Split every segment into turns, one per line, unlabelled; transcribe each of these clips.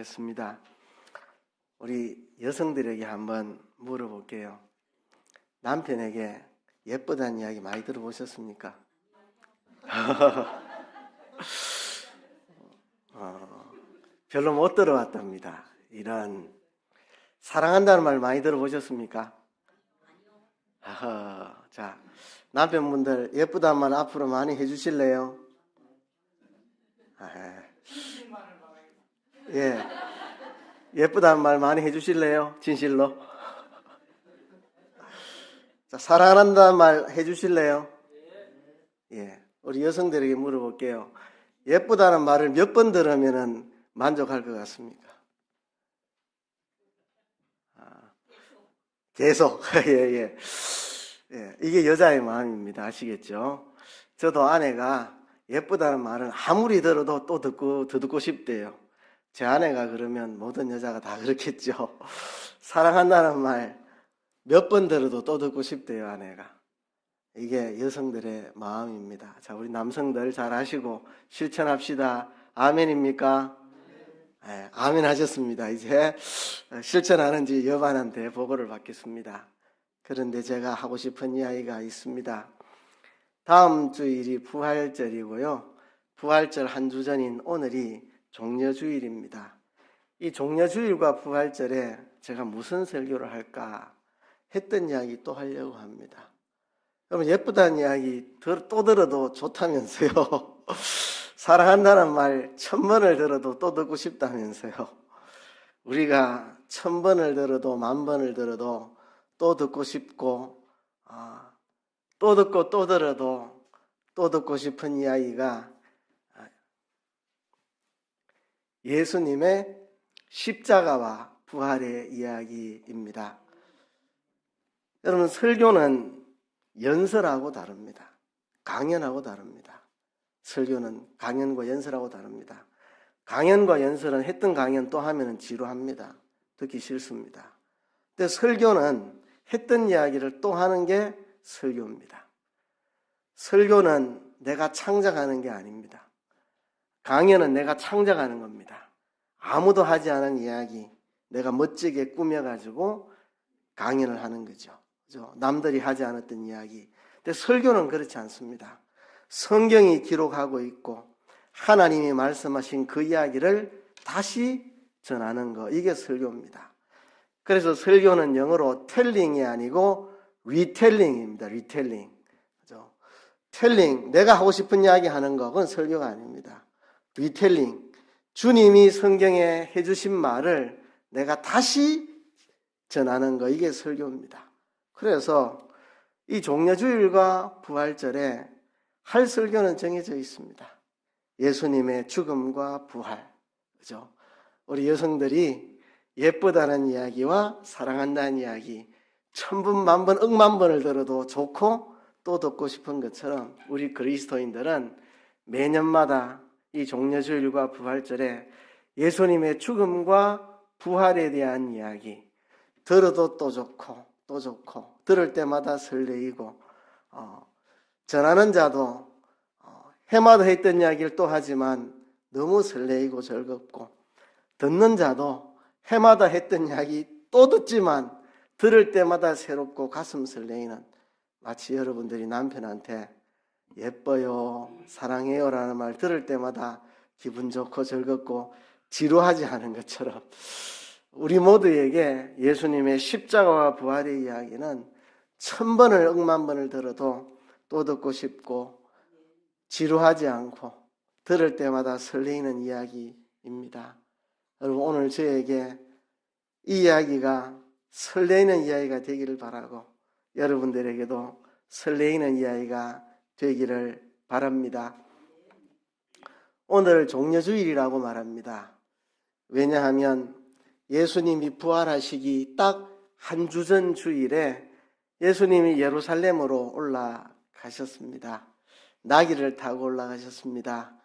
하겠습니다. 우리 여성들에게 한번 물어볼게요. 남편에게 예쁘다는 이야기 많이 들어보셨습니까? 별로 못 들어왔답니다. 이런 사랑한다는 말 많이 들어보셨습니까? 자, 남편분들 예쁘다는 말 앞으로 많이 해주실래요? 예, 예쁘다는 말 많이 해주실래요? 진실로? 자, 사랑한다는 말 해주실래요? 예, 우리 여성들에게 물어볼게요. 예쁘다는 말을 몇 번 들으면 만족할 것 같습니까? 계속. 예. 이게 여자의 마음입니다. 아시겠죠? 저도 아내가 예쁘다는 말은 아무리 들어도 또 더 듣고 싶대요. 제 아내가 그러면 모든 여자가 다 그렇겠죠. 사랑한다는 말 몇 번 들어도 또 듣고 싶대요, 아내가. 이게 여성들의 마음입니다. 자, 우리 남성들 잘 하시고 실천합시다. 아멘입니까? 네, 아멘 하셨습니다. 이제 실천하는지 여반한테 보고를 받겠습니다. 그런데 제가 하고 싶은 이야기가 있습니다. 다음 주일이 부활절이고요. 부활절 한 주 전인 오늘이 종려주일입니다. 이 종려주일과 부활절에 제가 무슨 설교를 할까 했던 이야기 또 하려고 합니다. 여러분, 예쁘다는 이야기 또 들어도 좋다면서요. 사랑한다는 말 1000번을 들어도 또 듣고 싶다면서요. 우리가 1000번을 들어도 10,000번을 들어도 또 듣고 싶고, 또 듣고 또 들어도 또 듣고 싶은 이야기가 예수님의 십자가와 부활의 이야기입니다. 여러분, 설교는 연설하고 다릅니다. 강연하고 다릅니다. 설교는 강연과 연설하고 다릅니다. 강연과 연설은 했던 강연 또 하면 지루합니다. 듣기 싫습니다. 근데 설교는 했던 이야기를 또 하는 게 설교입니다. 설교는 내가 창작하는 게 아닙니다. 강연은 내가 창작하는 겁니다. 아무도 하지 않은 이야기, 내가 멋지게 꾸며가지고 강연을 하는 거죠. 그죠? 남들이 하지 않았던 이야기. 근데 설교는 그렇지 않습니다. 성경이 기록하고 있고 하나님이 말씀하신 그 이야기를 다시 전하는 거, 이게 설교입니다. 그래서 설교는 영어로 텔링이 아니고 리텔링입니다. 리텔링. 그죠? 텔링, 내가 하고 싶은 이야기 하는 거, 그건 설교가 아닙니다. 리텔링, 주님이 성경에 해주신 말을 내가 다시 전하는 거, 이게 설교입니다. 그래서 이 종려주일과 부활절에 할 설교는 정해져 있습니다. 예수님의 죽음과 부활. 그죠? 우리 여성들이 예쁘다는 이야기와 사랑한다는 이야기 1000번, 10,000번, 10,000번을 들어도 좋고 또 듣고 싶은 것처럼 우리 그리스도인들은 매년마다 이 종려주일과 부활절에 예수님의 죽음과 부활에 대한 이야기 들어도 또 좋고 또 좋고 들을 때마다 설레이고 전하는 자도 해마다 했던 이야기를 또 하지만 너무 설레이고 즐겁고 듣는 자도 해마다 했던 이야기 또 듣지만 들을 때마다 새롭고 가슴 설레이는, 마치 여러분들이 남편한테 예뻐요, 사랑해요 라는 말 들을 때마다 기분 좋고 즐겁고 지루하지 않은 것처럼 우리 모두에게 예수님의 십자가와 부활의 이야기는 1000번을 10,000번을 들어도 또 듣고 싶고 지루하지 않고 들을 때마다 설레이는 이야기입니다. 여러분, 오늘 저에게 이 이야기가 설레이는 이야기가 되기를 바라고 여러분들에게도 설레이는 이야기가 되기를 바랍니다. 오늘 종려주일이라고 말합니다. 왜냐하면 예수님이 부활하시기 딱 한 주 전 주일에 예수님이 예루살렘으로 올라가셨습니다. 나귀를 타고 올라가셨습니다.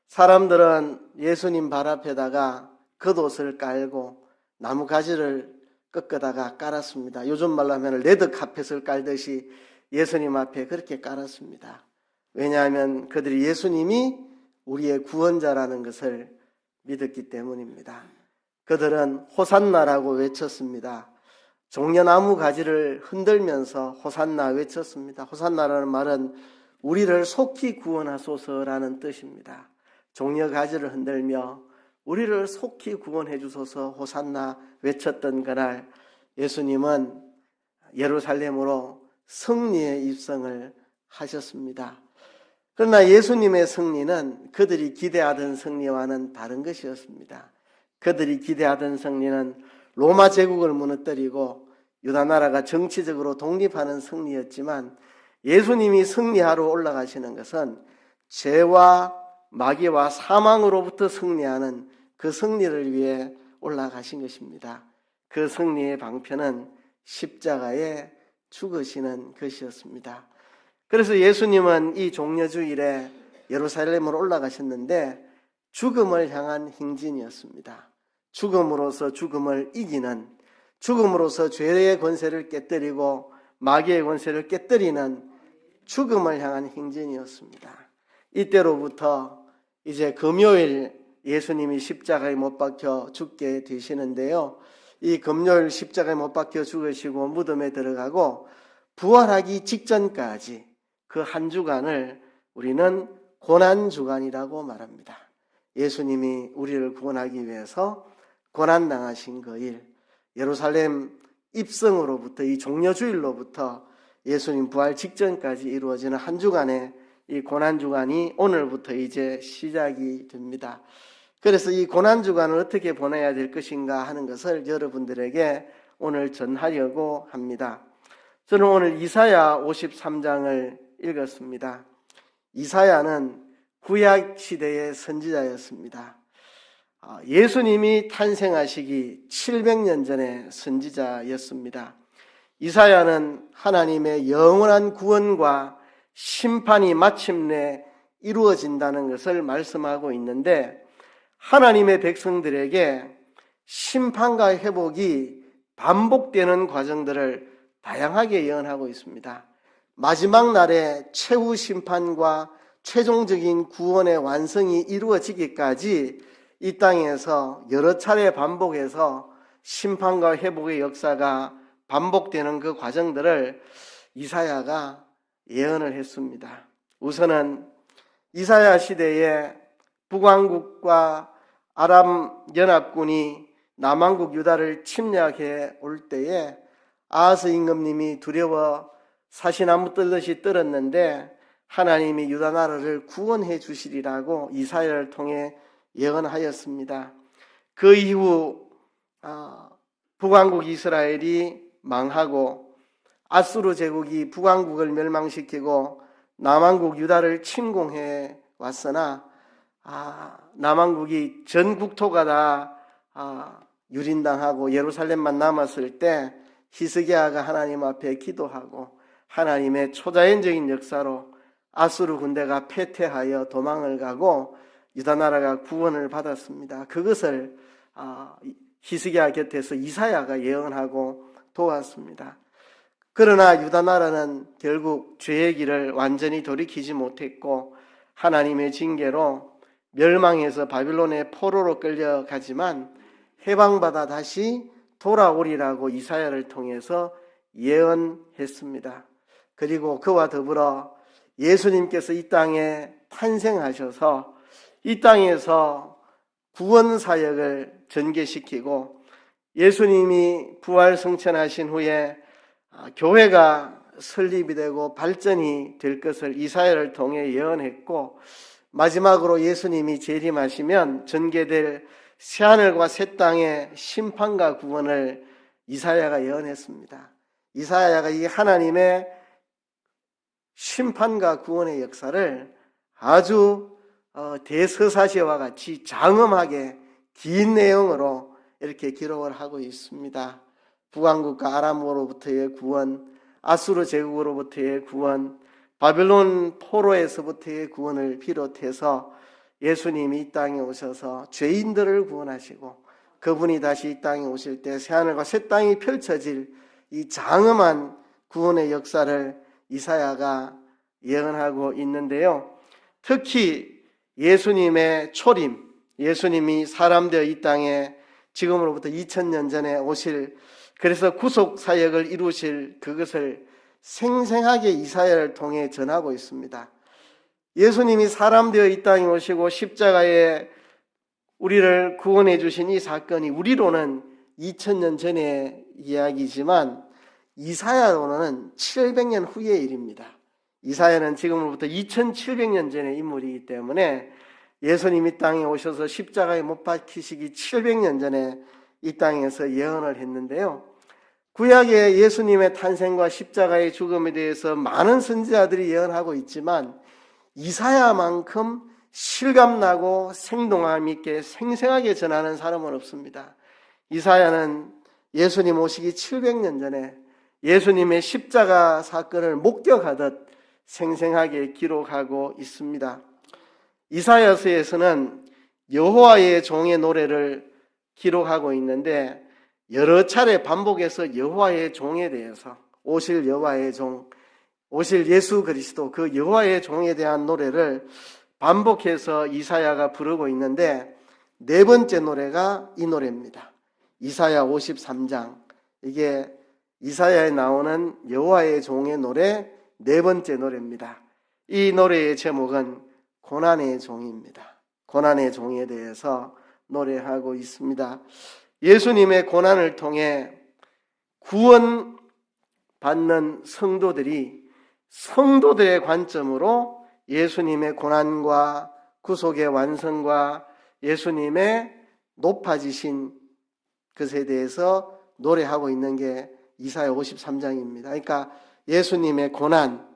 사람들은 예수님 발 앞에다가 겉옷을 깔고 나무가지를 꺾어다가 깔았습니다. 요즘 말로 하면 레드카펫을 깔듯이 예수님 앞에 그렇게 깔았습니다. 왜냐하면 그들이 예수님이 우리의 구원자라는 것을 믿었기 때문입니다. 그들은 호산나라고 외쳤습니다. 종려나무 가지를 흔들면서 호산나 외쳤습니다. 호산나라는 말은 우리를 속히 구원하소서라는 뜻입니다. 종려 가지를 흔들며 우리를 속히 구원해 주소서 호산나 외쳤던 그날 예수님은 예루살렘으로 승리의 입성을 하셨습니다. 그러나 예수님의 승리는 그들이 기대하던 승리와는 다른 것이었습니다. 그들이 기대하던 승리는 로마 제국을 무너뜨리고 유다 나라가 정치적으로 독립하는 승리였지만 예수님이 승리하러 올라가시는 것은 죄와 마귀와 사망으로부터 승리하는 그 승리를 위해 올라가신 것입니다. 그 승리의 방편은 십자가에 죽으시는 것이었습니다. 그래서 예수님은 이 종려주일에 예루살렘으로 올라가셨는데 죽음을 향한 행진이었습니다. 죽음으로서 죽음을 이기는, 죽음으로서 죄의 권세를 깨뜨리고 마귀의 권세를 깨뜨리는 죽음을 향한 행진이었습니다. 이때로부터 이제 금요일 예수님이 십자가에 못 박혀 죽게 되시는데요. 이 금요일 십자가에 못 박혀 죽으시고 무덤에 들어가고 부활하기 직전까지 그 한 주간을 우리는 고난주간이라고 말합니다. 예수님이 우리를 구원하기 위해서 고난당하신 그 일, 예루살렘 입성으로부터 이 종려주일로부터 예수님 부활 직전까지 이루어지는 한 주간의 이 고난주간이 오늘부터 이제 시작이 됩니다. 그래서 이 고난주간을 어떻게 보내야 될 것인가 하는 것을 여러분들에게 오늘 전하려고 합니다. 저는 오늘 이사야 53장을 읽었습니다. 이사야는 구약시대의 선지자였습니다. 예수님이 탄생하시기 700년 전의 선지자였습니다. 이사야는 하나님의 영원한 구원과 심판이 마침내 이루어진다는 것을 말씀하고 있는데 하나님의 백성들에게 심판과 회복이 반복되는 과정들을 다양하게 예언하고 있습니다. 마지막 날에 최후 심판과 최종적인 구원의 완성이 이루어지기까지 이 땅에서 여러 차례 반복해서 심판과 회복의 역사가 반복되는 그 과정들을 이사야가 예언을 했습니다. 우선은 이사야 시대에 북왕국과 아람 연합군이 남왕국 유다를 침략해 올 때에 아하스 임금님이 두려워 사시나무 떨듯이 떨었는데 하나님이 유다 나라를 구원해 주시리라고 이사야를 통해 예언하였습니다. 그 이후 북왕국 이스라엘이 망하고 아수르 제국이 북왕국을 멸망시키고 남왕국 유다를 침공해 왔으나 남왕국이 전 국토가 다 유린당하고 예루살렘만 남았을 때 히스기야가 하나님 앞에 기도하고 하나님의 초자연적인 역사로 아수르 군대가 패퇴하여 도망을 가고 유다 나라가 구원을 받았습니다. 그것을 히스기야 곁에서 이사야가 예언하고 도왔습니다. 그러나 유다 나라는 결국 죄의 길을 완전히 돌이키지 못했고 하나님의 징계로 멸망해서 바빌론의 포로로 끌려가지만 해방받아 다시 돌아오리라고 이사야를 통해서 예언했습니다. 그리고 그와 더불어 예수님께서 이 땅에 탄생하셔서 이 땅에서 구원 사역을 전개시키고 예수님이 부활 승천하신 후에 교회가 설립이 되고 발전이 될 것을 이사야를 통해 예언했고 마지막으로 예수님이 재림하시면 전개될 새하늘과 새 땅의 심판과 구원을 이사야가 예언했습니다. 이사야가 이 하나님의 심판과 구원의 역사를 아주 대서사시와 같이 장엄하게 긴 내용으로 이렇게 기록을 하고 있습니다. 북왕국과 아람으로부터의 구원, 아수르 제국으로부터의 구원, 바빌론 포로에서부터의 구원을 비롯해서 예수님이 이 땅에 오셔서 죄인들을 구원하시고 그분이 다시 이 땅에 오실 때 새하늘과 새 땅이 펼쳐질 이 장엄한 구원의 역사를 이사야가 예언하고 있는데요. 특히 예수님의 초림, 예수님이 사람 되어 이 땅에 지금으로부터 2000년 전에 오실, 그래서 구속 사역을 이루실 그것을 생생하게 이사야를 통해 전하고 있습니다. 예수님이 사람 되어 이 땅에 오시고 십자가에 우리를 구원해 주신 이 사건이 우리로는 2000년 전의 이야기지만 이사야로는 700년 후의 일입니다. 이사야는 지금으로부터 2700년 전의 인물이기 때문에 예수님이 땅에 오셔서 십자가에 못 박히시기 700년 전에 이 땅에서 예언을 했는데요. 구약의 예수님의 탄생과 십자가의 죽음에 대해서 많은 선지자들이 예언하고 있지만 이사야만큼 실감나고 생동감 있게 생생하게 전하는 사람은 없습니다. 이사야는 예수님 오시기 700년 전에 예수님의 십자가 사건을 목격하듯 생생하게 기록하고 있습니다. 이사야서에서는 여호와의 종의 노래를 기록하고 있는데 여러 차례 반복해서 여호와의 종에 대해서 오실 여호와의 종, 오실 예수 그리스도 그 여호와의 종에 대한 노래를 반복해서 이사야가 부르고 있는데 네 번째 노래가 이 노래입니다. 이사야 53장, 이게 이사야에 나오는 여호와의 종의 노래 네 번째 노래입니다. 이 노래의 제목은 고난의 종입니다. 고난의 종에 대해서 노래하고 있습니다. 예수님의 고난을 통해 구원받는 성도들의 관점으로 예수님의 고난과 구속의 완성과 예수님의 높아지신 것에 대해서 노래하고 있는 게 이사야 53장입니다. 그러니까 예수님의 고난,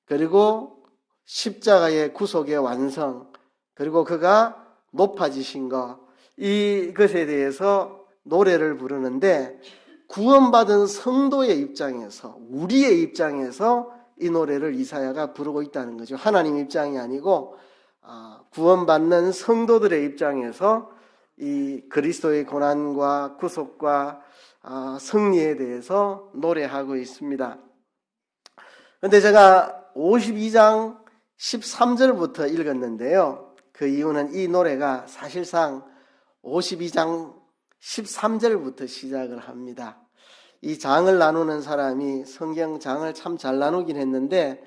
그리고 십자가의 구속의 완성, 그리고 그가 높아지신 것, 이것에 대해서 노래를 부르는데 구원받은 성도의 입장에서, 우리의 입장에서 이 노래를 이사야가 부르고 있다는 거죠. 하나님 입장이 아니고 구원받는 성도들의 입장에서 이 그리스도의 고난과 구속과 승리에 대해서 노래하고 있습니다. 그런데 제가 52장 13절부터 읽었는데요. 그 이유는 이 노래가 사실상 52장 13절부터 시작을 합니다. 이 장을 나누는 사람이 성경 장을 참 잘 나누긴 했는데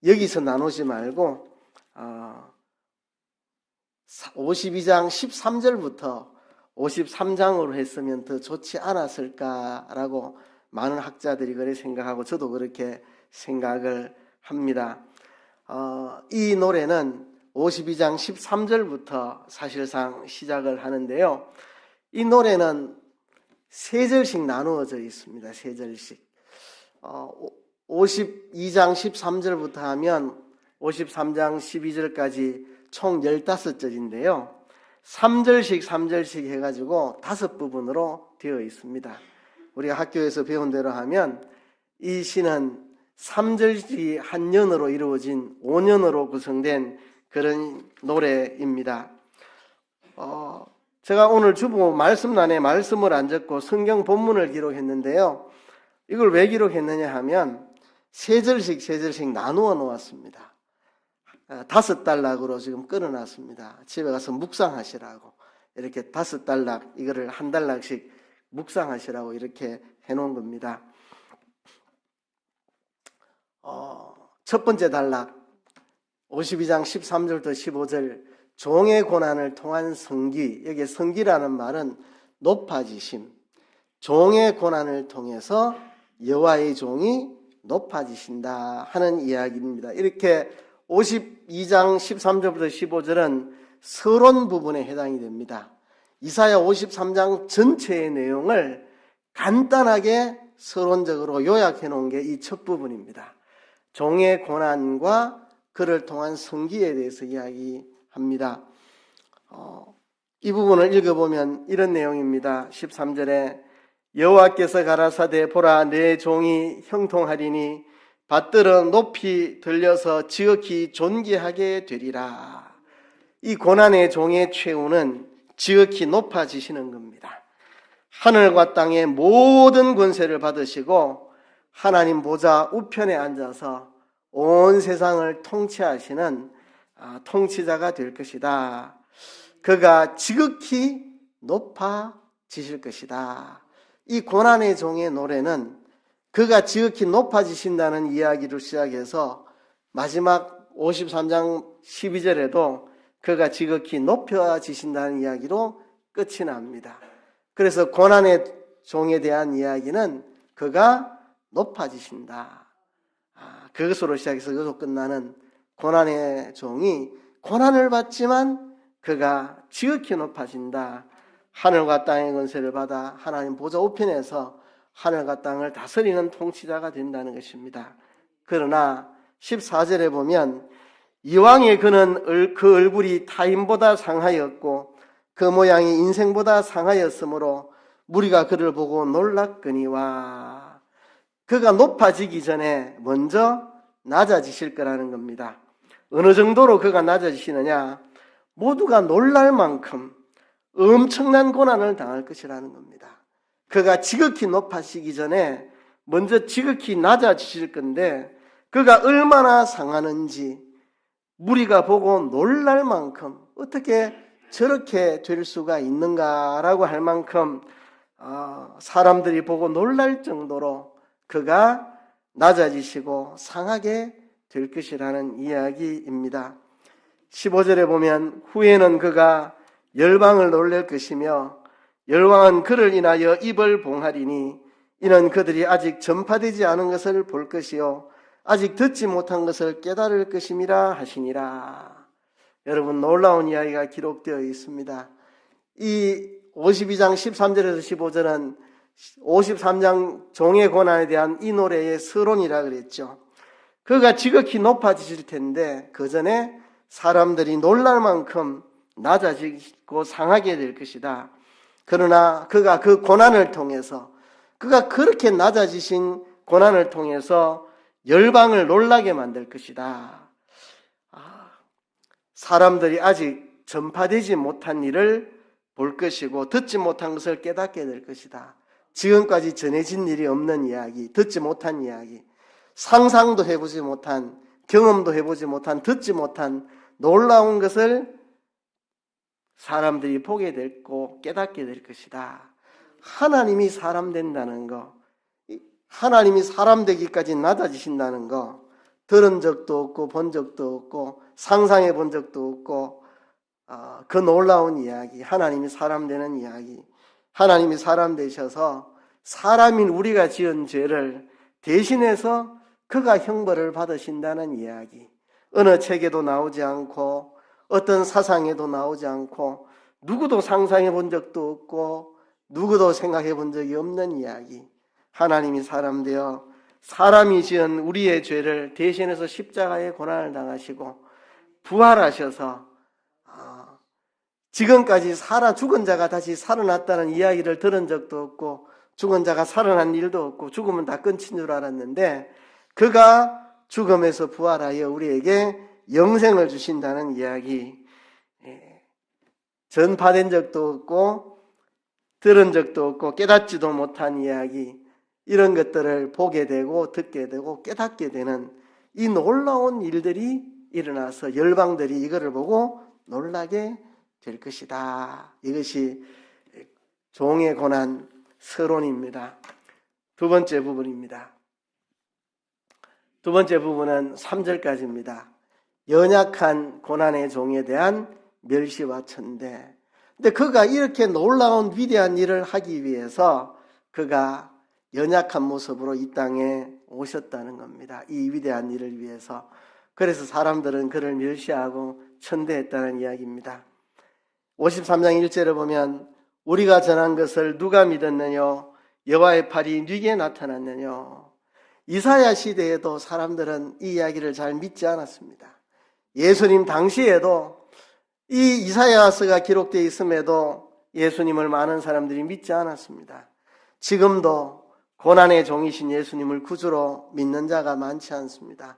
여기서 나누지 말고 52장 13절부터 53장으로 했으면 더 좋지 않았을까라고 많은 학자들이 그렇게 생각하고 저도 그렇게 생각을 합니다. 이 노래는 52장 13절부터 사실상 시작을 하는데요. 이 노래는 세 절씩 나누어져 있습니다. 세 절씩. 52장 13절부터 하면 53장 12절까지 총 15절인데요. 3절씩 해가지고 5부분으로 되어 있습니다. 우리가 학교에서 배운 대로 하면 이 시는 3절씩 한 년으로 이루어진 5년으로 구성된 그런 노래입니다. 제가 오늘 주보 말씀란에 말씀을 안 적고 성경 본문을 기록했는데요. 이걸 왜 기록했느냐 하면 세 절씩 나누어 놓았습니다. 5단락으로 지금 끊어놨습니다. 집에 가서 묵상하시라고 이렇게 5단락, 이거를 한 단락씩 묵상하시라고 이렇게 해놓은 겁니다. 첫 번째 단락 52장 13절부터 15절 종의 고난을 통한 성기, 여기 성기라는 말은 높아지심, 종의 고난을 통해서 여호와의 종이 높아지신다 하는 이야기입니다. 이렇게 52장 13절부터 15절은 서론 부분에 해당이 됩니다. 이사야 53장 전체의 내용을 간단하게 서론적으로 요약해 놓은 게 이 첫 부분입니다. 종의 고난과 그를 통한 성기에 대해서 이야기합니다. 이 부분을 읽어보면 이런 내용입니다. 13절에 여호와께서 가라사대 보라 내 종이 형통하리니 받들어 높이 들려서 지극히 존귀하게 되리라. 이 고난의 종의 최후는 지극히 높아지시는 겁니다. 하늘과 땅의 모든 권세를 받으시고 하나님 보좌 우편에 앉아서 온 세상을 통치하시는 통치자가 될 것이다. 그가 지극히 높아지실 것이다. 이 고난의 종의 노래는 그가 지극히 높아지신다는 이야기로 시작해서 마지막 53장 12절에도 그가 지극히 높여지신다는 이야기로 끝이 납니다. 그래서 고난의 종에 대한 이야기는 그가 높아지신다. 그것으로 시작해서 그것으로 끝나는 고난의 종이 고난을 받지만 그가 지극히 높아진다. 하늘과 땅의 권세를 받아 하나님 보좌 우편에서 하늘과 땅을 다스리는 통치자가 된다는 것입니다. 그러나 14절에 보면 이왕에 그는 그 얼굴이 타인보다 상하였고 그 모양이 인생보다 상하였으므로 무리가 그를 보고 놀랐거니와. 그가 높아지기 전에 먼저 낮아지실 거라는 겁니다. 어느 정도로 그가 낮아지시느냐? 모두가 놀랄 만큼 엄청난 고난을 당할 것이라는 겁니다. 그가 지극히 높아지기 전에 먼저 지극히 낮아지실 건데 그가 얼마나 상하는지 무리가 보고 놀랄 만큼 어떻게 저렇게 될 수가 있는가라고 할 만큼 사람들이 보고 놀랄 정도로 그가 낮아지시고 상하게 될 것이라는 이야기입니다. 15절에 보면 후에는 그가 열방을 놀랄 것이며 열왕은 그를 인하여 입을 봉하리니 이는 그들이 아직 전파되지 않은 것을 볼 것이요 아직 듣지 못한 것을 깨달을 것임이라 하시니라. 여러분, 놀라운 이야기가 기록되어 있습니다. 이 52장 13절에서 15절은 53장 종의 고난에 대한 이 노래의 서론이라 그랬죠. 그가 지극히 높아지실 텐데 그 전에 사람들이 놀랄 만큼 낮아지고 상하게 될 것이다. 그러나 그가 그 고난을 통해서 그가 그렇게 낮아지신 고난을 통해서 열방을 놀라게 만들 것이다. 사람들이 아직 전파되지 못한 일을 볼 것이고 듣지 못한 것을 깨닫게 될 것이다. 지금까지 전해진 일이 없는 이야기, 듣지 못한 이야기, 상상도 해보지 못한, 경험도 해보지 못한, 듣지 못한 놀라운 것을 사람들이 보게 되고 깨닫게 될 것이다. 하나님이 사람 된다는 거, 하나님이 사람 되기까지 낮아지신다는 거, 들은 적도 없고 본 적도 없고 상상해 본 적도 없고 그 놀라운 이야기, 하나님이 사람 되는 이야기, 하나님이 사람 되셔서 사람인 우리가 지은 죄를 대신해서 그가 형벌을 받으신다는 이야기, 어느 책에도 나오지 않고 어떤 사상에도 나오지 않고 누구도 상상해 본 적도 없고 누구도 생각해 본 적이 없는 이야기, 하나님이 사람 되어 사람이 지은 우리의 죄를 대신해서 십자가의 고난을 당하시고 부활하셔서 지금까지 죽은 자가 다시 살아났다는 이야기를 들은 적도 없고 죽은 자가 살아난 일도 없고 죽으면 다 끝인 줄 알았는데 그가 죽음에서 부활하여 우리에게 영생을 주신다는 이야기, 전파된 적도 없고 들은 적도 없고 깨닫지도 못한 이야기, 이런 것들을 보게 되고 듣게 되고 깨닫게 되는 이 놀라운 일들이 일어나서 열방들이 이거를 보고 놀라게 될 것이다. 이것이 종의 고난 서론입니다. 두 번째 부분입니다. 두 번째 부분은 3절까지입니다. 연약한 고난의 종에 대한 멸시와 천대. 근데 그가 이렇게 놀라운 위대한 일을 하기 위해서 그가 연약한 모습으로 이 땅에 오셨다는 겁니다. 이 위대한 일을 위해서. 그래서 사람들은 그를 멸시하고 천대했다는 이야기입니다. 53장 1절을 보면 우리가 전한 것을 누가 믿었느냐? 여호와의 팔이 네게 나타났느냐? 이사야 시대에도 사람들은 이 이야기를 잘 믿지 않았습니다. 예수님 당시에도 이 이사야서가 기록되어 있음에도 예수님을 많은 사람들이 믿지 않았습니다. 지금도 고난의 종이신 예수님을 구주로 믿는 자가 많지 않습니다.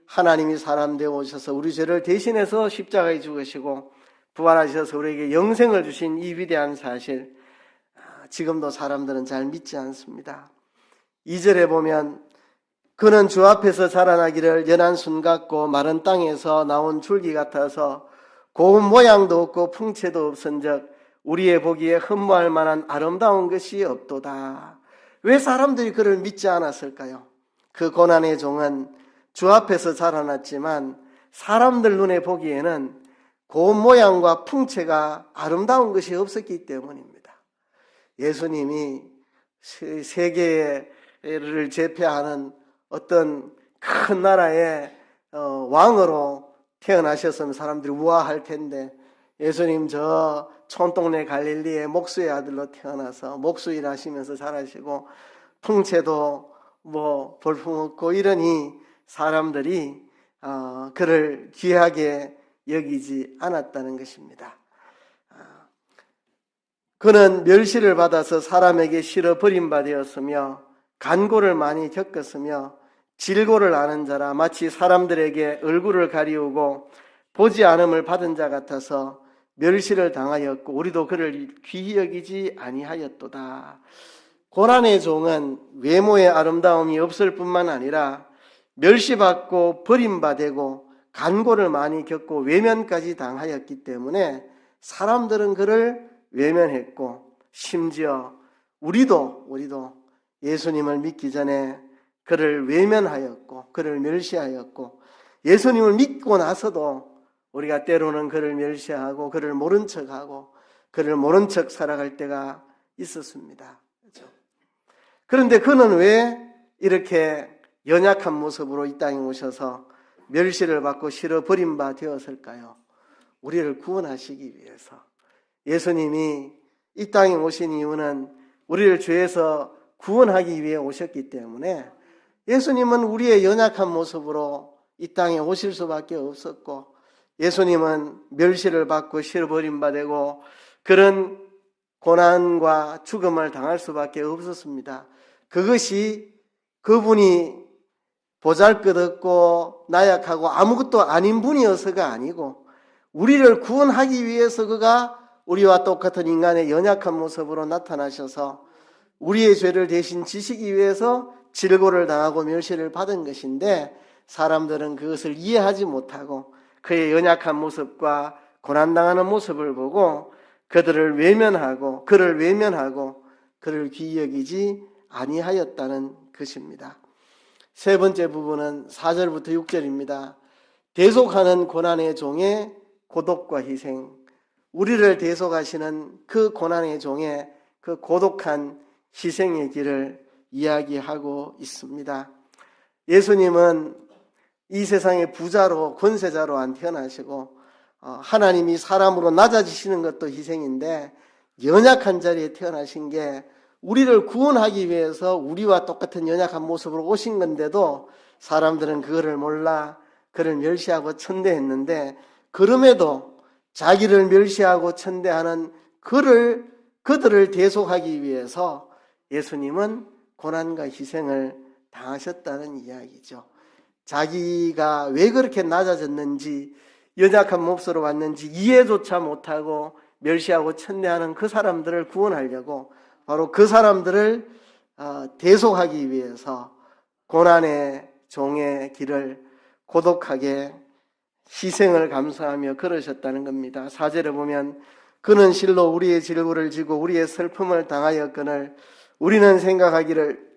하나님이 사람 되어 오셔서 우리 죄를 대신해서 십자가에 죽으시고 부활하셔서 우리에게 영생을 주신 이 위대한 사실, 지금도 사람들은 잘 믿지 않습니다. 2절에 보면 그는 주 앞에서 자라나기를 연한 순 같고 마른 땅에서 나온 줄기 같아서 고운 모양도 없고 풍채도 없은즉 우리의 보기에 흠모할 만한 아름다운 것이 없도다. 왜 사람들이 그를 믿지 않았을까요? 그 고난의 종은 주 앞에서 자라났지만 사람들 눈에 보기에는 고운 모양과 풍채가 아름다운 것이 없었기 때문입니다. 예수님이 세계를 제패하는 어떤 큰 나라의 왕으로 태어나셨으면 사람들이 우아할 텐데, 예수님 저 촌동네 갈릴리의 목수의 아들로 태어나서 목수일 하시면서 자라시고 풍채도 뭐 볼품없고 이러니 사람들이 그를 귀하게 여기지 않았다는 것입니다. 그는 멸시를 받아서 사람에게 실어 버림받았으며 간고를 많이 겪었으며 질고를 아는 자라 마치 사람들에게 얼굴을 가리우고 보지 않음을 받은 자 같아서 멸시를 당하였고 우리도 그를 귀히 여기지 아니하였도다. 고난의 종은 외모의 아름다움이 없을 뿐만 아니라 멸시받고 버림받고 간고를 많이 겪고 외면까지 당하였기 때문에 사람들은 그를 외면했고, 심지어 우리도 예수님을 믿기 전에 그를 외면하였고 그를 멸시하였고, 예수님을 믿고 나서도 우리가 때로는 그를 멸시하고 그를 모른 척하고 그를 모른 척 살아갈 때가 있었습니다. 그렇죠? 그런데 그는 왜 이렇게 연약한 모습으로 이 땅에 오셔서 멸시를 받고 실어 버림바 되었을까요? 우리를 구원하시기 위해서. 예수님이 이 땅에 오신 이유는 우리를 죄에서 구원하기 위해 오셨기 때문에 예수님은 우리의 연약한 모습으로 이 땅에 오실 수밖에 없었고, 예수님은 멸시를 받고 실어 버림받고 그런 고난과 죽음을 당할 수밖에 없었습니다. 그것이 그분이 보잘것없고 나약하고 아무것도 아닌 분이어서가 아니고 우리를 구원하기 위해서 그가 우리와 똑같은 인간의 연약한 모습으로 나타나셔서 우리의 죄를 대신 지시기 위해서 질고를 당하고 멸시를 받은 것인데, 사람들은 그것을 이해하지 못하고 그의 연약한 모습과 고난당하는 모습을 보고 그를 외면하고 그를 귀히 여기지 아니하였다는 것입니다. 세 번째 부분은 4절부터 6절입니다. 대속하는 고난의 종의 고독과 희생. 우리를 대속하시는 그 고난의 종의 그 고독한 희생의 길을 이야기하고 있습니다. 예수님은 이 세상의 부자로 권세자로 안 태어나시고 하나님이 사람으로 낮아지시는 것도 희생인데 연약한 자리에 태어나신 게 우리를 구원하기 위해서 우리와 똑같은 연약한 모습으로 오신 건데도 사람들은 그거를 몰라 그를 멸시하고 천대했는데, 그럼에도 자기를 멸시하고 천대하는 그들을 대속하기 위해서 예수님은 고난과 희생을 당하셨다는 이야기죠. 자기가 왜 그렇게 낮아졌는지, 연약한 몹으로 왔는지 이해조차 못하고 멸시하고 천대하는 그 사람들을 구원하려고 바로 그 사람들을 대속하기 위해서 고난의 종의 길을 고독하게 희생을 감수하며 걸으셨다는 겁니다. 4절에 보면 그는 실로 우리의 질고를 지고 우리의 슬픔을 당하였거늘 우리는 생각하기를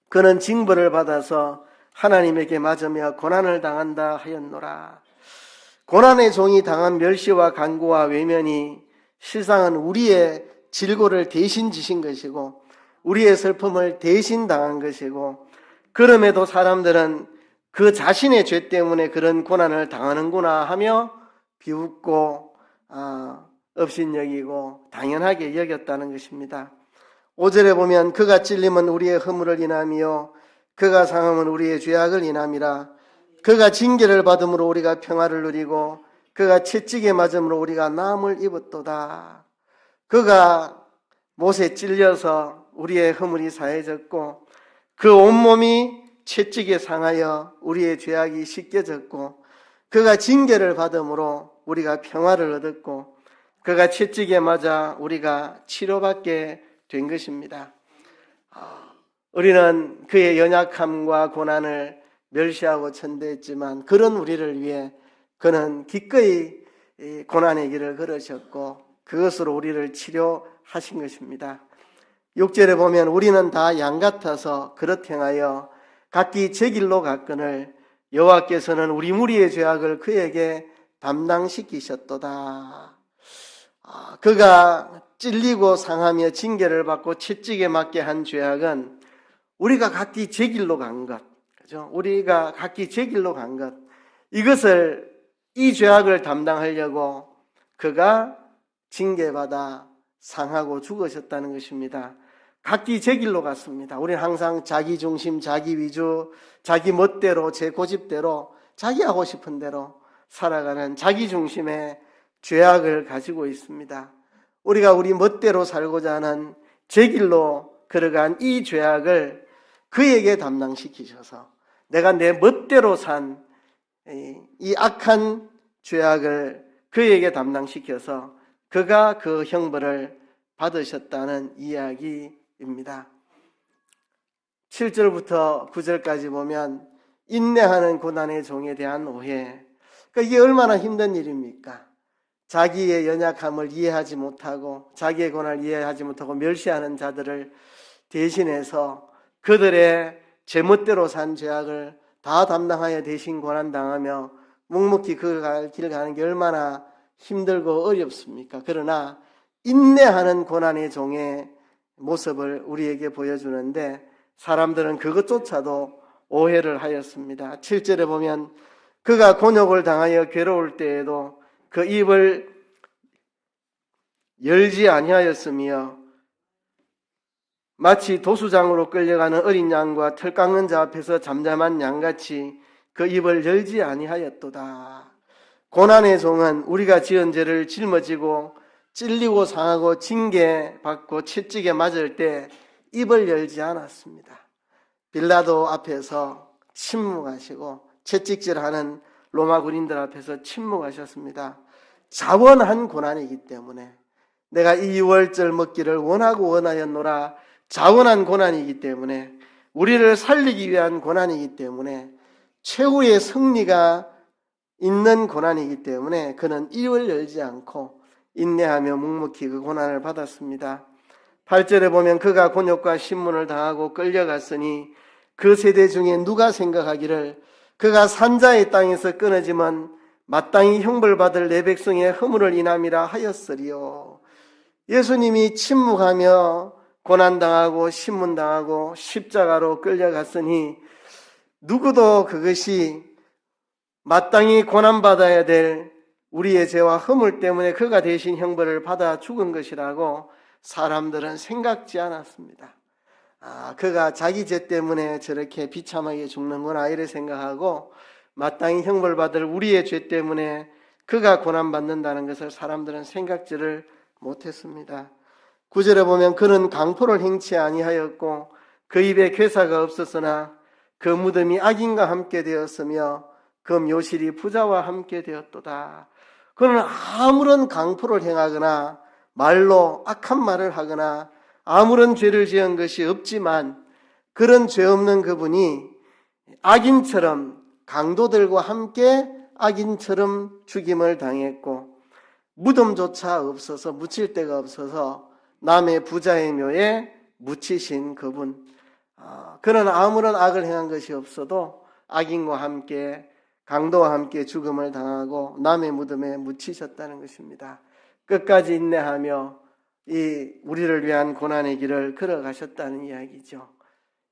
그는 징벌을 받아서 하나님에게 맞으며 고난을 당한다 하였노라. 고난의 종이 당한 멸시와 간고와 외면이 실상은 우리의 질고를 대신 지신 것이고 우리의 슬픔을 대신 당한 것이고, 그럼에도 사람들은 그 자신의 죄 때문에 그런 고난을 당하는구나 하며 비웃고 업신여기고 당연하게 여겼다는 것입니다. 5절에 보면 그가 찔림은 우리의 허물을 인함이요 그가 상함은 우리의 죄악을 인함이라. 그가 징계를 받음으로 우리가 평화를 누리고 그가 채찍에 맞음으로 우리가 나음을 입었도다. 그가 못에 찔려서 우리의 허물이 사해졌고 그 온몸이 채찍에 상하여 우리의 죄악이 씻겨졌고 그가 징계를 받음으로 우리가 평화를 얻었고 그가 채찍에 맞아 우리가 치료받게 된 것입니다. 우리는 그의 연약함과 고난을 멸시하고 천대했지만 그런 우리를 위해 그는 기꺼이 이 고난의 길을 걸으셨고 그것으로 우리를 치료하신 것입니다. 6절에 보면 우리는 다 양 같아서 그렇 행하여 각기 제 길로 갔거늘 여호와께서는 우리 무리의 죄악을 그에게 담당시키셨도다. 그가 찔리고 상하며 징계를 받고 채찍에 맞게 한 죄악은 우리가 각기 제 길로 간 것, 그죠? 우리가 각기 제 길로 간 것, 이 죄악을 담당하려고 그가 징계받아 상하고 죽으셨다는 것입니다. 각기 제 길로 갔습니다. 우리는 항상 자기 중심, 자기 위주, 자기 멋대로, 제 고집대로, 자기 하고 싶은 대로 살아가는 자기 중심의 죄악을 가지고 있습니다. 우리가 우리 멋대로 살고자 하는 제 길로 걸어간 이 죄악을 그에게 담당시키셔서 내가 내 멋대로 산 이 악한 죄악을 그에게 담당시켜서 그가 그 형벌을 받으셨다는 이야기입니다. 7절부터 9절까지 보면 인내하는 고난의 종에 대한 오해. 그러니까 이게 얼마나 힘든 일입니까? 자기의 연약함을 이해하지 못하고 자기의 고난을 이해하지 못하고 멸시하는 자들을 대신해서 그들의 제멋대로 산 죄악을 다 담당하여 대신 고난당하며 묵묵히 그 길 가는 게 얼마나 힘들고 어렵습니까? 그러나 인내하는 고난의 종의 모습을 우리에게 보여주는데 사람들은 그것조차도 오해를 하였습니다. 7절에 보면 그가 곤욕을 당하여 괴로울 때에도 그 입을 열지 아니하였으며 마치 도수장으로 끌려가는 어린 양과 털 깎는 자 앞에서 잠잠한 양같이 그 입을 열지 아니하였도다. 고난의 종은 우리가 지은 죄를 짊어지고 찔리고 상하고 징계받고 채찍에 맞을 때 입을 열지 않았습니다. 빌라도 앞에서 침묵하시고 채찍질하는 로마 군인들 앞에서 침묵하셨습니다. 자원한 고난이기 때문에 내가 이 유월절 먹기를 원하고 원하였노라. 자원한 고난이기 때문에 우리를 살리기 위한 고난이기 때문에 최후의 승리가 있는 고난이기 때문에 그는 입을 열지 않고 인내하며 묵묵히 그 고난을 받았습니다. 8절에 보면 그가 곤욕과 신문을 당하고 끌려갔으니 그 세대 중에 누가 생각하기를 그가 산자의 땅에서 끊어지면 마땅히 형벌받을 내 백성의 허물을 인함이라 하였으리요. 예수님이 침묵하며 고난당하고 신문당하고 십자가로 끌려갔으니 누구도 그것이 마땅히 고난받아야 될 우리의 죄와 허물 때문에 그가 대신 형벌을 받아 죽은 것이라고 사람들은 생각지 않았습니다. 그가 자기 죄 때문에 저렇게 비참하게 죽는구나 이래 생각하고 마땅히 형벌받을 우리의 죄 때문에 그가 고난받는다는 것을 사람들은 생각지를 못했습니다. 9절에 보면 그는 강포를 행치 아니하였고 그 입에 괴사가 없었으나 그 무덤이 악인과 함께 되었으며 그 묘실이 부자와 함께 되었도다. 그는 아무런 강포를 행하거나 말로 악한 말을 하거나 아무런 죄를 지은 것이 없지만 그런 죄 없는 그분이 악인처럼 강도들과 함께 악인처럼 죽임을 당했고 무덤조차 없어서 묻힐 데가 없어서 남의 부자의 묘에 묻히신 그분. 그는 아무런 악을 행한 것이 없어도 악인과 함께 강도와 함께 죽음을 당하고 남의 무덤에 묻히셨다는 것입니다. 끝까지 인내하며 이 우리를 위한 고난의 길을 걸어가셨다는 이야기죠.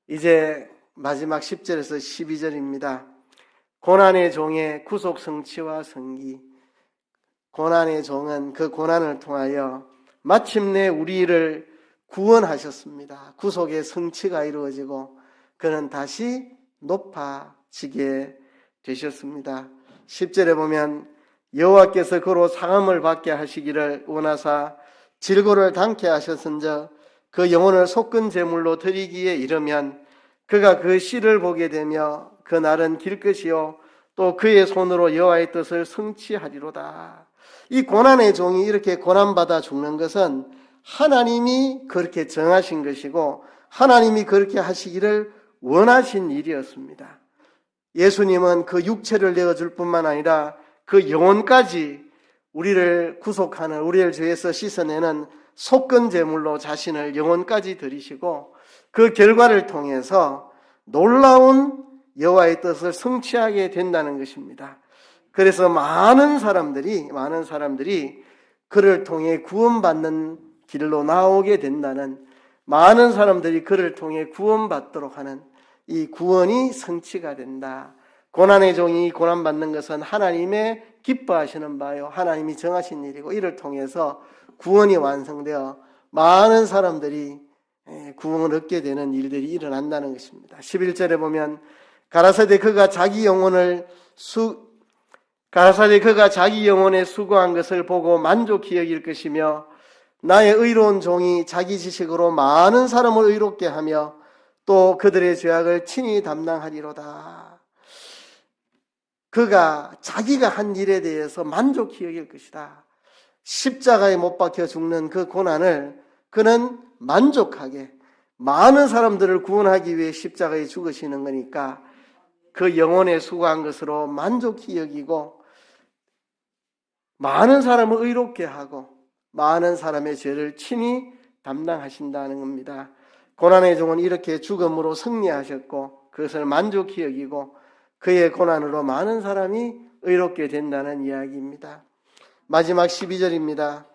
이제 마지막 10절에서 12절입니다. 고난의 종의 구속 성취와 성기. 고난의 종은 그 고난을 통하여 마침내 우리를 구원하셨습니다. 구속의 성취가 이루어지고 그는 다시 높아지게 되셨습니다. 10절에 보면 여호와께서 그로 상함을 받게 하시기를 원하사 질고를 당케 하셨은즉 그 영혼을 속근 제물로 드리기에 이르면 그가 그 씨를 보게 되며 그 날은 길 것이요 또 그의 손으로 여호와의 뜻을 성취하리로다. 이 고난의 종이 이렇게 고난받아 죽는 것은 하나님이 그렇게 정하신 것이고 하나님이 그렇게 하시기를 원하신 일이었습니다. 예수님은 그 육체를 내어줄 뿐만 아니라 그 영혼까지 우리를 구속하는, 우리를 죄에서 씻어내는 속건 제물로 자신을 영혼까지 드리시고 그 결과를 통해서 놀라운 여호와의 뜻을 성취하게 된다는 것입니다. 그래서 많은 사람들이 그를 통해 구원받는 길로 나오게 된다는, 많은 사람들이 그를 통해 구원받도록 하는 이 구원이 성취가 된다. 고난의 종이 고난받는 것은 하나님의 기뻐하시는 바요, 하나님이 정하신 일이고 이를 통해서 구원이 완성되어 많은 사람들이 구원을 얻게 되는 일들이 일어난다는 것입니다. 11절에 보면 가라사대 그가 자기 영혼의 수고한 것을 보고 만족히 여길 것이며 나의 의로운 종이 자기 지식으로 많은 사람을 의롭게 하며 또 그들의 죄악을 친히 담당하리로다. 그가 자기가 한 일에 대해서 만족히 여길 것이다. 십자가에 못 박혀 죽는 그 고난을 그는 만족하게, 많은 사람들을 구원하기 위해 십자가에 죽으시는 거니까 그 영혼에 수고한 것으로 만족히 여기고 많은 사람을 의롭게 하고 많은 사람의 죄를 친히 담당하신다는 겁니다. 고난의 종은 이렇게 죽음으로 승리하셨고 그것을 만족히 여기고 그의 고난으로 많은 사람이 의롭게 된다는 이야기입니다. 마지막 12절입니다.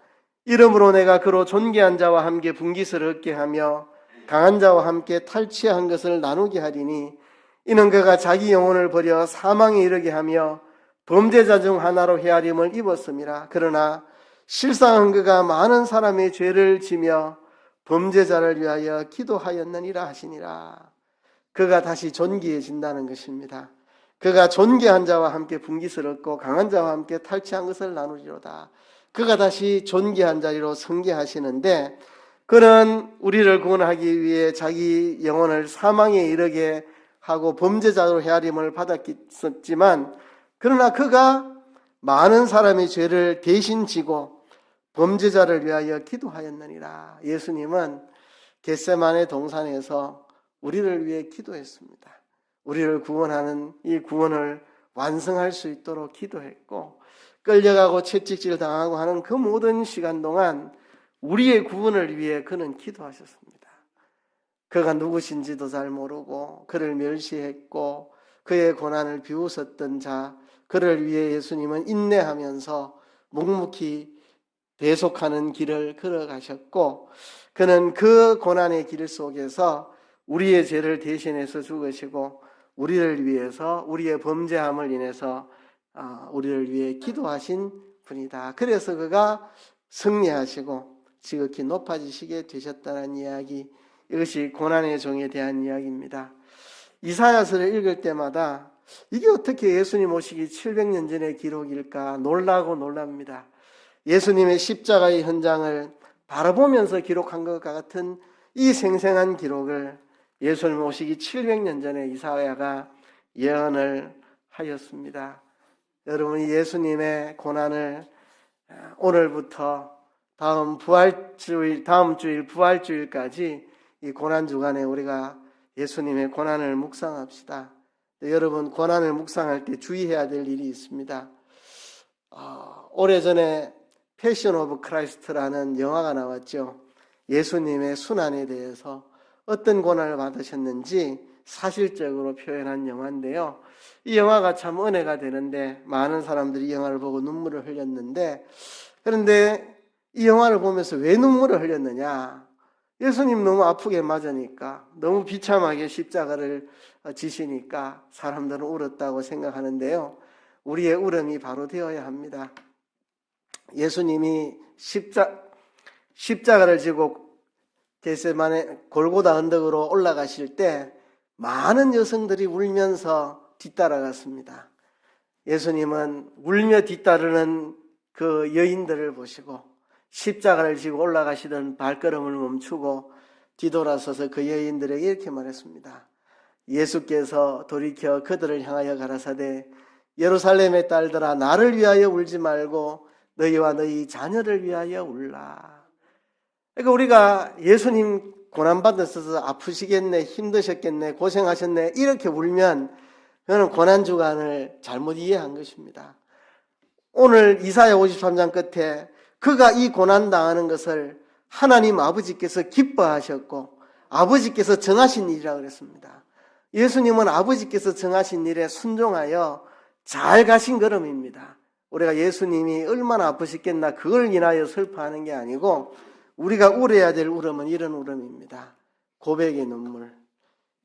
이러므로 내가 그로 존귀한 자와 함께 분깃을 얻게 하며 강한 자와 함께 탈취한 것을 나누게 하리니 이는 그가 자기 영혼을 버려 사망에 이르게 하며 범죄자 중 하나로 헤아림을 입었음이라. 그러나 실상은 그가 많은 사람의 죄를 지며 범죄자를 위하여 기도하였느니라 하시니라. 그가 다시 존귀해진다는 것입니다. 그가 존귀한 자와 함께 분깃을 얻고 강한 자와 함께 탈취한 것을 나누리로다. 그가 다시 존귀한 자리로 승계하시는데 그는 우리를 구원하기 위해 자기 영혼을 사망에 이르게 하고 범죄자로 헤아림을 받았지만 그러나 그가 많은 사람의 죄를 대신 지고 범죄자를 위하여 기도하였느니라. 예수님은 겟세마네 동산에서 우리를 위해 기도했습니다. 우리를 구원하는 이 구원을 완성할 수 있도록 기도했고 끌려가고 채찍질 당하고 하는 그 모든 시간 동안 우리의 구원을 위해 그는 기도하셨습니다. 그가 누구신지도 잘 모르고 그를 멸시했고 그의 고난을 비웃었던 자, 그를 위해 예수님은 인내하면서 묵묵히 대속하는 길을 걸어가셨고 그는 그 고난의 길 속에서 우리의 죄를 대신해서 죽으시고 우리를 위해서 우리의 범죄함을 인해서 우리를 위해 기도하신 분이다. 그래서 그가 승리하시고 지극히 높아지시게 되셨다는 이야기, 이것이 고난의 종에 대한 이야기입니다. 이사야서를 읽을 때마다 이게 어떻게 예수님 오시기 700년 전의 기록일까 놀라고 놀랍니다. 예수님의 십자가의 현장을 바라보면서 기록한 것과 같은 이 생생한 기록을 예수님 오시기 700년 전에 이사야가 예언을 하였습니다. 여러분이 예수님의 고난을 오늘부터 다음 주일 부활주일까지 이 고난 주간에 우리가 예수님의 고난을 묵상합시다. 여러분 고난을 묵상할 때 주의해야 될 일이 있습니다. 오래전에 패션 오브 크라이스트라는 영화가 나왔죠. 예수님의 순환에 대해서 어떤 고난을 받으셨는지 사실적으로 표현한 영화인데요. 이 영화가 참 은혜가 되는데 많은 사람들이 이 영화를 보고 눈물을 흘렸는데, 그런데 이 영화를 보면서 왜 눈물을 흘렸느냐? 예수님 너무 아프게 맞으니까, 너무 비참하게 십자가를 지시니까 사람들은 울었다고 생각하는데요. 우리의 울음이 바로 되어야 합니다. 예수님이 십자가를 지고 겟세마네 골고다 언덕으로 올라가실 때 많은 여성들이 울면서 뒤따라갔습니다. 예수님은 울며 뒤따르는 그 여인들을 보시고 십자가를 지고 올라가시던 발걸음을 멈추고 뒤돌아서서 그 여인들에게 이렇게 말했습니다. 예수께서 돌이켜 그들을 향하여 가라사대 예루살렘의 딸들아 나를 위하여 울지 말고 너희와 너희 자녀를 위하여 울라. 그러니까 우리가 예수님 고난받으셔서 아프시겠네, 힘드셨겠네, 고생하셨네 이렇게 울면 그거는 고난주간을 잘못 이해한 것입니다. 오늘 이사야 53장 끝에 그가 이 고난 당하는 것을 하나님 아버지께서 기뻐하셨고 아버지께서 정하신 일이라고 그랬습니다. 예수님은 아버지께서 정하신 일에 순종하여 잘 가신 걸음입니다. 우리가 예수님이 얼마나 아프셨겠나 그걸 인하여 슬퍼하는 게 아니고 우리가 울어야 될 울음은 이런 울음입니다. 고백의 눈물.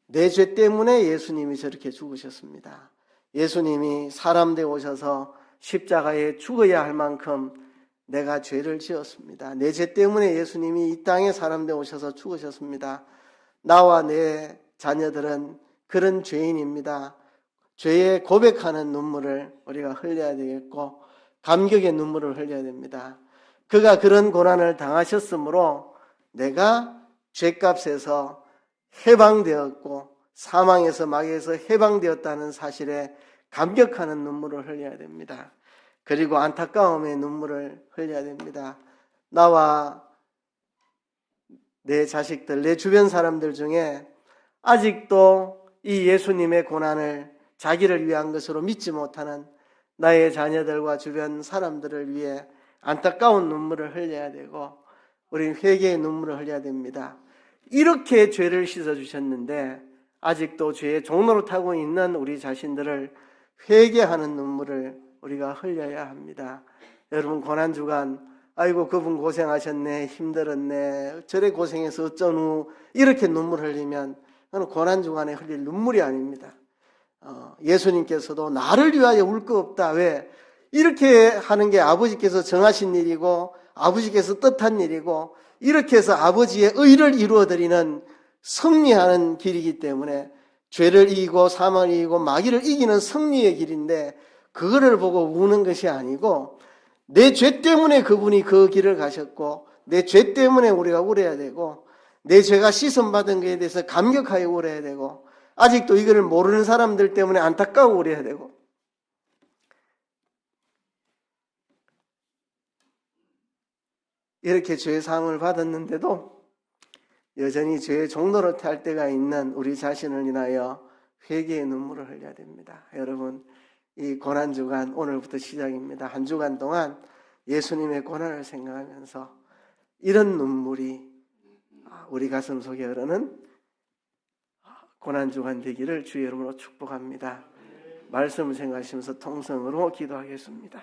내 죄 때문에 예수님이 저렇게 죽으셨습니다. 예수님이 사람 되어 오셔서 십자가에 죽어야 할 만큼 내가 죄를 지었습니다. 내 죄 때문에 예수님이 이 땅에 사람 되어 오셔서 죽으셨습니다. 나와 내 자녀들은 그런 죄인입니다. 죄에 고백하는 눈물을 우리가 흘려야 되겠고 감격의 눈물을 흘려야 됩니다. 그가 그런 고난을 당하셨으므로 내가 죄값에서 해방되었고 사망에서 마귀에서 해방되었다는 사실에 감격하는 눈물을 흘려야 됩니다. 그리고 안타까움의 눈물을 흘려야 됩니다. 나와 내 자식들, 내 주변 사람들 중에 아직도 이 예수님의 고난을 자기를 위한 것으로 믿지 못하는 나의 자녀들과 주변 사람들을 위해 안타까운 눈물을 흘려야 되고 우리는 회개의 눈물을 흘려야 됩니다. 이렇게 죄를 씻어주셨는데 아직도 죄의 종로를 타고 있는 우리 자신들을 회개하는 눈물을 우리가 흘려야 합니다. 여러분 고난주간 아이고 그분 고생하셨네 힘들었네 저래 고생해서 어쩌누 이렇게 눈물 흘리면 그건 고난주간에 흘릴 눈물이 아닙니다. 예수님께서도 나를 위하여 울 거 없다. 왜? 이렇게 하는 게 아버지께서 정하신 일이고 아버지께서 뜻한 일이고 이렇게 해서 아버지의 의를 이루어드리는 승리하는 길이기 때문에 죄를 이기고 사망을 이기고 마귀를 이기는 승리의 길인데 그거를 보고 우는 것이 아니고 내 죄 때문에 그분이 그 길을 가셨고 내 죄 때문에 우리가 울어야 되고 내 죄가 씻음받은 것에 대해서 감격하여 울어야 되고 아직도 이거를 모르는 사람들 때문에 안타까워 울어야 되고 이렇게 죄의 사함을 받았는데도 여전히 죄의 종로를 탈 때가 있는 우리 자신을 인하여 회개의 눈물을 흘려야 됩니다. 여러분 이 고난주간 오늘부터 시작입니다. 한 주간 동안 예수님의 고난을 생각하면서 이런 눈물이 우리 가슴 속에 흐르는 고난주간 되기를 주의 이름으로 축복합니다. 말씀을 생각하시면서 통성으로 기도하겠습니다.